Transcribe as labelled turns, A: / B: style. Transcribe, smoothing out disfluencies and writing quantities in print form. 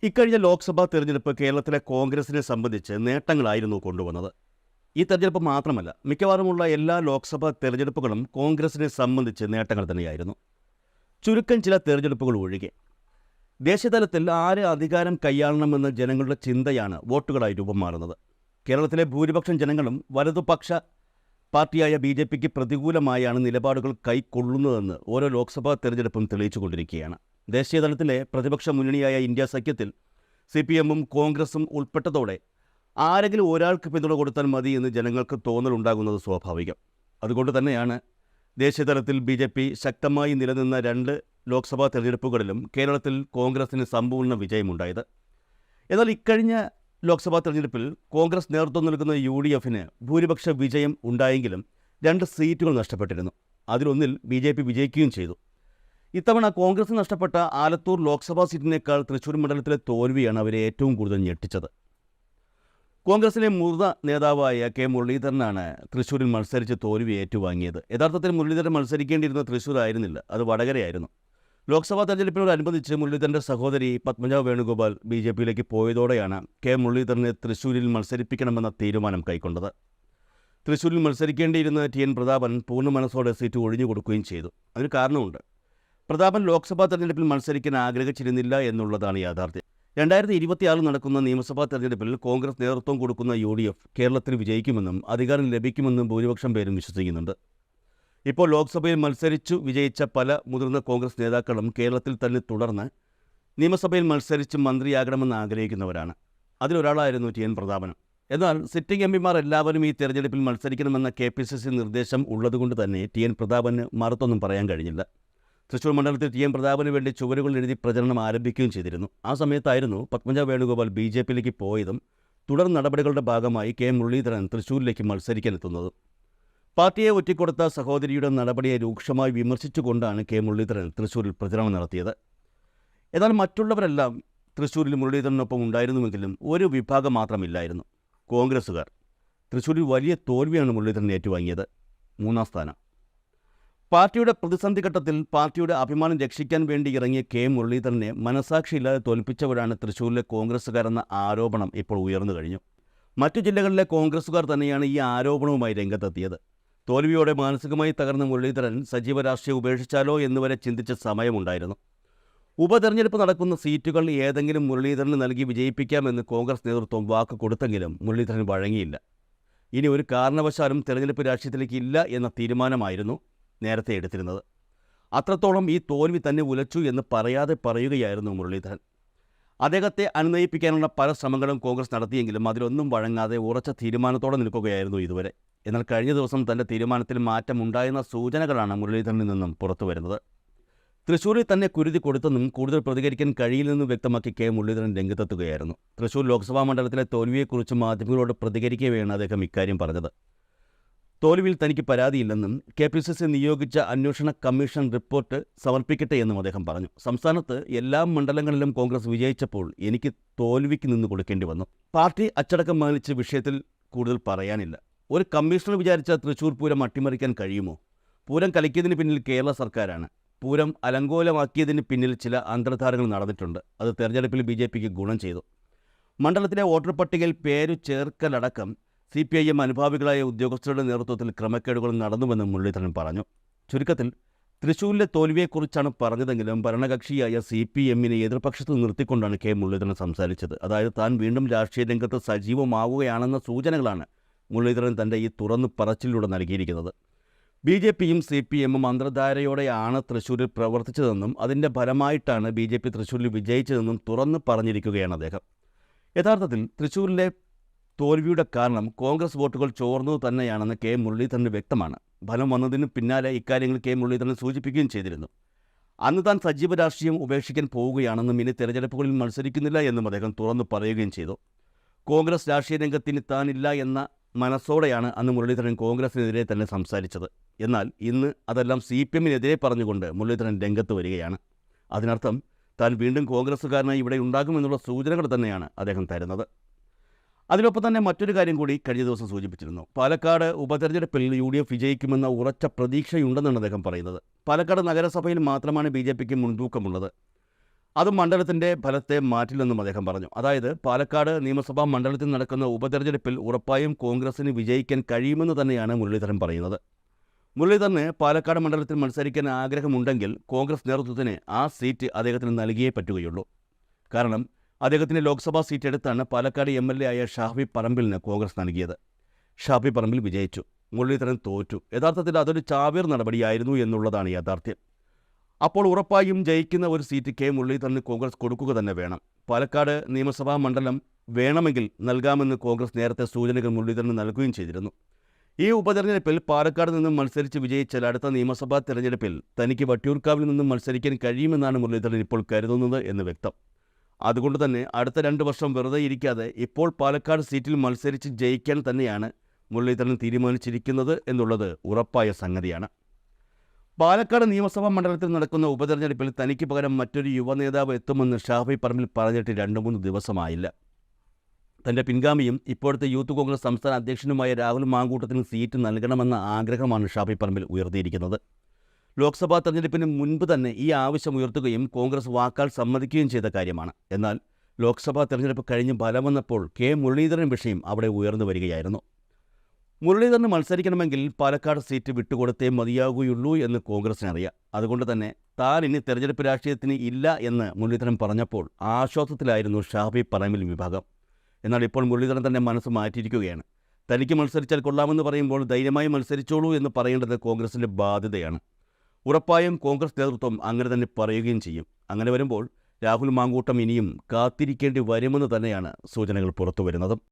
A: ഇക്കഴിഞ്ഞ ലോക്സഭാ തെരഞ്ഞെടുപ്പ് കേരളത്തിലെ കോൺഗ്രസിനെ സംബന്ധിച്ച് നേട്ടങ്ങളായിരുന്നു കൊണ്ടുവന്നത്. ഈ തെരഞ്ഞെടുപ്പ് മാത്രമല്ല, മിക്കവാറുമുള്ള എല്ലാ ലോക്സഭാ തെരഞ്ഞെടുപ്പുകളും കോൺഗ്രസിനെ സംബന്ധിച്ച് നേട്ടങ്ങൾ തന്നെയായിരുന്നു. ചുരുക്കം ചില തെരഞ്ഞെടുപ്പുകൾ ഒഴികെ ദേശീയതലത്തിൽ ആര് അധികാരം കൈയാളണമെന്ന് ജനങ്ങളുടെ ചിന്തയാണ് വോട്ടുകളായി രൂപം മാറുന്നത്. കേരളത്തിലെ ഭൂരിപക്ഷം ജനങ്ങളും വലതുപക്ഷ പാർട്ടിയായ BJPക്ക് പ്രതികൂലമായാണ് നിലപാടുകൾ കൈക്കൊള്ളുന്നതെന്ന് ഓരോ ലോക്സഭാ തെരഞ്ഞെടുപ്പും തെളിയിച്ചുകൊണ്ടിരിക്കുകയാണ്. ദേശീയതലത്തിലെ പ്രതിപക്ഷ മുന്നണിയായ ഇന്ത്യ സഖ്യത്തിൽ CPM-ഉം കോൺഗ്രസും ഉൾപ്പെട്ടതോടെ ആരെങ്കിലും ഒരാൾക്ക് പിന്തുണ കൊടുത്താൽ മതി എന്ന് ജനങ്ങൾക്ക് തോന്നലുണ്ടാകുന്നത് സ്വാഭാവികം. അതുകൊണ്ട് തന്നെയാണ് ദേശീയതലത്തിൽ BJP ശക്തമായി നിലനിന്ന 2 ലോക്സഭാ തെരഞ്ഞെടുപ്പുകളിലും കേരളത്തിൽ കോൺഗ്രസിന് സമ്പൂർണ്ണ വിജയമുണ്ടായത്. എന്നാൽ ഇക്കഴിഞ്ഞ ലോക്സഭാ തെരഞ്ഞെടുപ്പിൽ കോൺഗ്രസ് നേതൃത്വം നൽകുന്ന UDF-ന് ഭൂരിപക്ഷ വിജയം ഉണ്ടായെങ്കിലും 2 സീറ്റുകൾ നഷ്ടപ്പെട്ടിരുന്നു. അതിലൊന്നിൽ BJP വിജയിക്കുകയും ചെയ്തു. ഇത്തവണ കോൺഗ്രസ് നഷ്ടപ്പെട്ട ആലത്തൂർ ലോക്സഭാ സീറ്റിനേക്കാൾ തൃശ്ശൂർ മണ്ഡലത്തിലെ തോൽവിയാണ് അവരെ ഏറ്റവും കൂടുതൽ ഞെട്ടിച്ചത്. കോൺഗ്രസിലെ മുതിർന്ന നേതാവായ K. മുരളീധരനാണ് തൃശ്ശൂരിൽ മത്സരിച്ച് തോൽവി ഏറ്റുവാങ്ങിയത്. യഥാർത്ഥത്തിൽ മുരളീധരൻ മത്സരിക്കേണ്ടിയിരുന്ന തൃശ്ശൂർ ആയിരുന്നില്ല, അത് വടകരയായിരുന്നു. ലോക്സഭാ തെരഞ്ഞെടുപ്പിനോടനുബന്ധിച്ച് മുരളീധരൻ്റെ സഹോദരി പത്മജ വേണുഗോപാൽ BJPയിലേക്ക് പോയതോടെയാണ് K. മുരളീധരനെ തൃശ്ശൂരിൽ മത്സരിപ്പിക്കണമെന്ന തീരുമാനം കൈക്കൊണ്ടത്. തൃശ്ശൂരിൽ മത്സരിക്കേണ്ടിയിരുന്ന TN പ്രതാപൻ പൂർണ്ണ മനസ്സോടെ സീറ്റ് ഒഴിഞ്ഞു കൊടുക്കുകയും ചെയ്തു. അതിന് കാരണമുണ്ട്. പ്രതാപൻ ലോക്സഭാ തെരഞ്ഞെടുപ്പിൽ മത്സരിക്കാൻ ആഗ്രഹിച്ചിരുന്നില്ല എന്നുള്ളതാണ് യാഥാർത്ഥ്യം. 2026 നടക്കുന്ന നിയമസഭാ തെരഞ്ഞെടുപ്പിൽ കോൺഗ്രസ് നേതൃത്വം കൊടുക്കുന്ന UDF കേരളത്തിൽ വിജയിക്കുമെന്നും അധികാരം ലഭിക്കുമെന്നും ഭൂരിപക്ഷം പേരും വിശ്വസിക്കുന്നുണ്ട്. ഇപ്പോൾ ലോക്സഭയിൽ മത്സരിച്ചു വിജയിച്ച പല മുതിർന്ന കോൺഗ്രസ് നേതാക്കളും കേരളത്തിൽ തന്നെ തുടർന്ന് നിയമസഭയിൽ മത്സരിച്ച് മന്ത്രിയാകണമെന്ന് ആഗ്രഹിക്കുന്നവരാണ്. അതിലൊരാളായിരുന്നു TN പ്രതാപനും. എന്നാൽ സിറ്റിംഗ് MPമാർ എല്ലാവരും ഈ തെരഞ്ഞെടുപ്പിൽ മത്സരിക്കണമെന്ന KPCC നിർദ്ദേശം ഉള്ളതുകൊണ്ട് തന്നെ TN പ്രതാപന് മറുത്തൊന്നും പറയാൻ കഴിഞ്ഞില്ല. തൃശ്ശൂർ മണ്ഡലത്തിൽ TN പ്രതാപന് വേണ്ടി ചുവരുകൾ എഴുതി പ്രചരണം ആരംഭിക്കുകയും ചെയ്തിരുന്നു. ആ സമയത്തായിരുന്നു പത്മജ വേണുഗോപാൽ BJPയിലേക്ക് പോയതും തുടർ നടപടികളുടെ ഭാഗമായി K. മുരളീധരൻ തൃശ്ശൂരിലേക്ക് മത്സരിക്കാനെത്തുന്നത്. പാർട്ടിയെ ഒറ്റിക്കൊടുത്ത സഹോദരിയുടെ നടപടിയെ രൂക്ഷമായി വിമർശിച്ചുകൊണ്ടാണ് K. മുരളീധരൻ തൃശ്ശൂരിൽ പ്രചരണം നടത്തിയത്. എന്നാൽ മറ്റുള്ളവരെല്ലാം തൃശ്ശൂരിൽ മുരളീധരനൊപ്പം ഉണ്ടായിരുന്നുവെങ്കിലും ഒരു വിഭാഗം മാത്രമില്ലായിരുന്നു, കോൺഗ്രസ്സുകാർ. തൃശ്ശൂരിൽ വലിയ തോൽവിയാണ് മുരളീധരൻ ഏറ്റുവാങ്ങിയത്, 3ാം സ്ഥാനം. പാർട്ടിയുടെ പ്രതിസന്ധി ഘട്ടത്തിൽ പാർട്ടിയുടെ അഭിമാനം രക്ഷിക്കാൻ വേണ്ടി ഇറങ്ങിയ K. മുരളീധരനെ മനസാക്ഷിയില്ലാതെ തോൽപ്പിച്ചവരാണ് തൃശ്ശൂരിലെ കോൺഗ്രസ്സുകാരെന്ന ആരോപണം ഇപ്പോൾ ഉയർന്നു കഴിഞ്ഞു. മറ്റു ജില്ലകളിലെ കോൺഗ്രസ്സുകാർ തന്നെയാണ് ഈ ആരോപണവുമായി രംഗത്തെത്തിയത്. തോൽവിയോടെ മാനസികമായി തകർന്ന മുരളീധരൻ സജീവ രാഷ്ട്രീയം ഉപേക്ഷിച്ചാലോ എന്നുവരെ ചിന്തിച്ച സമയമുണ്ടായിരുന്നു. ഉപതെരഞ്ഞെടുപ്പ് നടക്കുന്ന സീറ്റുകൾ ഏതെങ്കിലും മുരളീധരന് നൽകി വിജയിപ്പിക്കാമെന്ന് കോൺഗ്രസ് നേതൃത്വം വാക്ക് കൊടുത്തെങ്കിലും മുരളീധരൻ വഴങ്ങിയില്ല. ഇനി ഒരു കാരണവശാലും തെരഞ്ഞെടുപ്പ് രാഷ്ട്രീയത്തിലേക്ക് ഇല്ല എന്ന തീരുമാനമായിരുന്നു നേരത്തെ എടുത്തിരുന്നത്. അത്രത്തോളം ഈ തോൽവി തന്നെ ഉലച്ചു എന്ന് പറയാതെ പറയുകയായിരുന്നു മുരളീധരൻ. അദ്ദേഹത്തെ അനുനയിപ്പിക്കാനുള്ള പല ശ്രമങ്ങളും കോൺഗ്രസ് നടത്തിയെങ്കിലും അതിലൊന്നും വഴങ്ങാതെ ഉറച്ച തീരുമാനത്തോടെ നിൽക്കുകയായിരുന്നു ഇതുവരെ. എന്നാൽ കഴിഞ്ഞ ദിവസം തൻ്റെ തീരുമാനത്തിൽ മാറ്റമുണ്ടായെന്ന സൂചനകളാണ് മുരളീധരനിൽ നിന്നും പുറത്തു വരുന്നത്. തൃശ്ശൂരിൽ തന്നെ കുരുതി കൊടുത്തെന്നും കൂടുതൽ പ്രതികരിക്കാൻ കഴിയില്ലെന്നും വ്യക്തമാക്കി K. മുരളീധരൻ രംഗത്തെത്തുകയായിരുന്നു. തൃശ്ശൂർ ലോക്സഭാ മണ്ഡലത്തിലെ തോൽവിയെക്കുറിച്ച് മാധ്യമങ്ങളോട് പ്രതികരിക്കവെയാണ് അദ്ദേഹം ഇക്കാര്യം പറഞ്ഞത്. തോൽവിയിൽ തനിക്ക് പരാതിയില്ലെന്നും KPCC നിയോഗിച്ച അന്വേഷണ കമ്മീഷൻ റിപ്പോർട്ട് സമർപ്പിക്കട്ടെ എന്നും അദ്ദേഹം പറഞ്ഞു. സംസ്ഥാനത്ത് എല്ലാ മണ്ഡലങ്ങളിലും കോൺഗ്രസ് വിജയിച്ചപ്പോൾ എനിക്ക് തോൽവിക്ക് നിന്ന് കൊടുക്കേണ്ടി വന്നു. പാർട്ടി അച്ചടക്കം മാനിച്ച് വിഷയത്തിൽ കൂടുതൽ പറയാനില്ല. ഒരു കമ്മീഷണർ വിചാരിച്ച തൃശ്ശൂർ പൂരം അട്ടിമറിക്കാൻ കഴിയുമോ? പൂരം കലക്കിയതിന് പിന്നിൽ കേരള സർക്കാരാണ്. പൂരം അലങ്കോലമാക്കിയതിന് പിന്നിൽ ചില അന്തർധാരകൾ നടന്നിട്ടുണ്ട്. അത് തെരഞ്ഞെടുപ്പിൽ BJPക്ക് ഗുണം ചെയ്തു. മണ്ഡലത്തിലെ വോട്ടർ പട്ടികയിൽ പേരു ചേർക്കലടക്കം CPIM അനുഭാവികളായ ഉദ്യോഗസ്ഥരുടെ നേതൃത്വത്തിൽ ക്രമക്കേടുകൾ നടന്നുവെന്ന് മുരളീധരൻ പറഞ്ഞു. ചുരുക്കത്തിൽ തൃശ്ശൂരിലെ തോൽവിയെക്കുറിച്ചാണ് പറഞ്ഞതെങ്കിലും ഭരണകക്ഷിയായ CPM-നെ എതിർപക്ഷത്ത് നിർത്തിക്കൊണ്ടാണ് K. മുരളീധരൻ സംസാരിച്ചത്. അതായത് താൻ വീണ്ടും രാഷ്ട്രീയ രംഗത്ത് സജീവമാവുകയാണെന്ന സൂചനകളാണ് മുരളീധരൻ തൻ്റെ ഈ തുറന്നു പറച്ചിലൂടെ നൽകിയിരിക്കുന്നത്. BJPയും CPM-ഉം അന്തർധാരയോടെയാണ് തൃശ്ശൂരിൽ പ്രവർത്തിച്ചതെന്നും അതിൻ്റെ ഫലമായിട്ടാണ് BJP തൃശ്ശൂരിൽ വിജയിച്ചതെന്നും തുറന്നു പറഞ്ഞിരിക്കുകയാണ് അദ്ദേഹം. യഥാർത്ഥത്തിൽ തൃശ്ശൂരിലെ തോൽവിയുടെ കാരണം കോൺഗ്രസ് വോട്ടുകൾ ചോർന്നു തന്നെയാണെന്ന് K. മുരളീധരന് വ്യക്തമാണ്. ഫലം വന്നതിന് പിന്നാലെ ഇക്കാര്യങ്ങൾ K. മുരളീധരൻ സൂചിപ്പിക്കുകയും ചെയ്തിരുന്നു. അന്ന് താൻ സജീവ രാഷ്ട്രീയം ഉപേക്ഷിക്കാൻ പോവുകയാണെന്നും ഇനി തെരഞ്ഞെടുപ്പുകളിൽ മത്സരിക്കുന്നില്ല എന്നും അദ്ദേഹം തുറന്നു പറയുകയും ചെയ്തു. കോൺഗ്രസ് രാഷ്ട്രീയ രംഗത്തിന് താനില്ല എന്ന മനസ്സോടെയാണ് അന്ന് മുരളീധരൻ കോൺഗ്രസിനെതിരെ തന്നെ സംസാരിച്ചത്. എന്നാൽ ഇന്ന് അതെല്ലാം CPM-നെതിരെ പറഞ്ഞുകൊണ്ട് മുരളീധരൻ രംഗത്ത് വരികയാണ്. അതിനർത്ഥം താൻ വീണ്ടും കോൺഗ്രസ്സുകാരനായി ഇവിടെ ഉണ്ടാകുമെന്നുള്ള സൂചനകൾ തന്നെയാണ് അദ്ദേഹം തരുന്നത്. അതിനൊപ്പം തന്നെ മറ്റൊരു കാര്യം കൂടി കഴിഞ്ഞ ദിവസം സൂചിപ്പിച്ചിരുന്നു. പാലക്കാട് ഉപതെരഞ്ഞെടുപ്പിൽ UDF വിജയിക്കുമെന്ന ഉറച്ച പ്രതീക്ഷയുണ്ടെന്നാണ് അദ്ദേഹം പറയുന്നത്. പാലക്കാട് നഗരസഭയിൽ മാത്രമാണ് BJPക്ക് മുൻതൂക്കമുള്ളത്. അത് മണ്ഡലത്തിൻ്റെ ഫലത്തെ മാറ്റില്ലെന്നും അദ്ദേഹം പറഞ്ഞു. അതായത് പാലക്കാട് നിയമസഭാ മണ്ഡലത്തിൽ നടക്കുന്ന ഉപതെരഞ്ഞെടുപ്പിൽ ഉറപ്പായും കോൺഗ്രസിന് വിജയിക്കാൻ കഴിയുമെന്ന് തന്നെയാണ് മുരളീധരൻ പറയുന്നത്. മുരളീധരന് പാലക്കാട് മണ്ഡലത്തിൽ മത്സരിക്കാൻ ആഗ്രഹമുണ്ടെങ്കിൽ കോൺഗ്രസ് നേതൃത്വത്തിന് ആ സീറ്റ് അദ്ദേഹത്തിന് നൽകിയേ പറ്റുകയുള്ളൂ. കാരണം അദ്ദേഹത്തിന് ലോക്സഭാ സീറ്റ് എടുത്താണ് പാലക്കാട് MLA ആയ ഷാഫി പറമ്പിലിന് കോൺഗ്രസ് നൽകിയത്. ഷാഫി പറമ്പിൽ വിജയിച്ചു, മുരളീധരൻ തോറ്റു. യഥാർത്ഥത്തിൽ അതൊരു ചാവേർ നടപടിയായിരുന്നു എന്നുള്ളതാണ് യാഥാർത്ഥ്യം. അപ്പോൾ ഉറപ്പായും ജയിക്കുന്ന ഒരു സീറ്റ് കെ മുരളീധരന് കോൺഗ്രസ് കൊടുക്കുക തന്നെ വേണം. പാലക്കാട് നിയമസഭാ മണ്ഡലം വേണമെങ്കിൽ നൽകാമെന്ന് കോൺഗ്രസ് നേരത്തെ സൂചനകൾ മുരളീധരന് നൽകുകയും ചെയ്തിരുന്നു. ഈ ഉപതെരഞ്ഞെടുപ്പിൽ പാലക്കാട് നിന്നും മത്സരിച്ച് വിജയിച്ചാൽ അടുത്ത നിയമസഭാ തെരഞ്ഞെടുപ്പിൽ തനിക്ക് വട്ടിയൂർക്കാവിൽ നിന്നും മത്സരിക്കാൻ കഴിയുമെന്നാണ് മുരളീധരൻ ഇപ്പോൾ കരുതുന്നത് എന്ന് വ്യക്തം. അതുകൊണ്ട് തന്നെ അടുത്ത 2 വർഷം വെറുതെ ഇരിക്കാതെ ഇപ്പോൾ പാലക്കാട് സീറ്റിൽ മത്സരിച്ച് ജയിക്കാൻ തന്നെയാണ് മുരളീധരൻ തീരുമാനിച്ചിരിക്കുന്നത് എന്നുള്ളത് ഉറപ്പായ സംഗതിയാണ്. പാലക്കാട് നിയമസഭാ മണ്ഡലത്തിൽ നടക്കുന്ന ഉപതെരഞ്ഞെടുപ്പിൽ തനിക്ക് പകരം മറ്റൊരു യുവനേതാവ് എത്തുമെന്ന് ഷാഫി പറമ്പിൽ പറഞ്ഞിട്ട് 2-3 ദിവസമായില്ല. തൻ്റെ പിൻഗാമിയും ഇപ്പോഴത്തെ യൂത്ത് കോൺഗ്രസ് സംസ്ഥാന അധ്യക്ഷനുമായ രാഹുൽ മാങ്കൂട്ടത്തിന് സീറ്റ് നൽകണമെന്ന ആഗ്രഹമാണ് ഷാഫി പറമ്പിൽ ഉയർത്തിയിരിക്കുന്നത്. ലോക്സഭാ തെരഞ്ഞെടുപ്പിന് മുൻപ് തന്നെ ഈ ആവശ്യം ഉയർത്തുകയും കോൺഗ്രസ് വാക്കാൽ സമ്മതിക്കുകയും ചെയ്ത കാര്യമാണ്. എന്നാൽ ലോക്സഭാ തെരഞ്ഞെടുപ്പ് കഴിഞ്ഞ് ഫലം വന്നപ്പോൾ കെ മുരളീധരൻ വിഷയം അവിടെ ഉയർന്നു വരികയായിരുന്നു. മുരളീധരന് മത്സരിക്കണമെങ്കിൽ പാലക്കാട് സീറ്റ് വിട്ടുകൊടുത്തേ മതിയാകുകയുള്ളൂ എന്ന് കോൺഗ്രസിനറിയാം. അതുകൊണ്ട് തന്നെ താൻ ഇനി തെരഞ്ഞെടുപ്പ് രാഷ്ട്രീയത്തിന് ഇല്ല എന്ന് മുരളീധരൻ പറഞ്ഞപ്പോൾ ആശ്വാസത്തിലായിരുന്നു ഷാഫി പറമ്പിൽ വിഭാഗം. എന്നാൽ ഇപ്പോൾ മുരളീധരൻ തന്നെ മനസ്സ് മാറ്റിയിരിക്കുകയാണ്. തനിക്ക് മത്സരിച്ചാൽ കൊള്ളാമെന്ന് പറയുമ്പോൾ ധൈര്യമായി മത്സരിച്ചോളൂ എന്ന് പറയേണ്ടത് കോൺഗ്രസിൻ്റെ ബാധ്യതയാണ്. ഉറപ്പായും കോൺഗ്രസ് നേതൃത്വം അങ്ങനെ തന്നെ പറയുകയും ചെയ്യും. അങ്ങനെ വരുമ്പോൾ രാഹുൽ മാങ്കൂട്ടം ഇനിയും കാത്തിരിക്കേണ്ടി വരുമെന്ന് തന്നെയാണ് സൂചനകൾ പുറത്തുവരുന്നത്.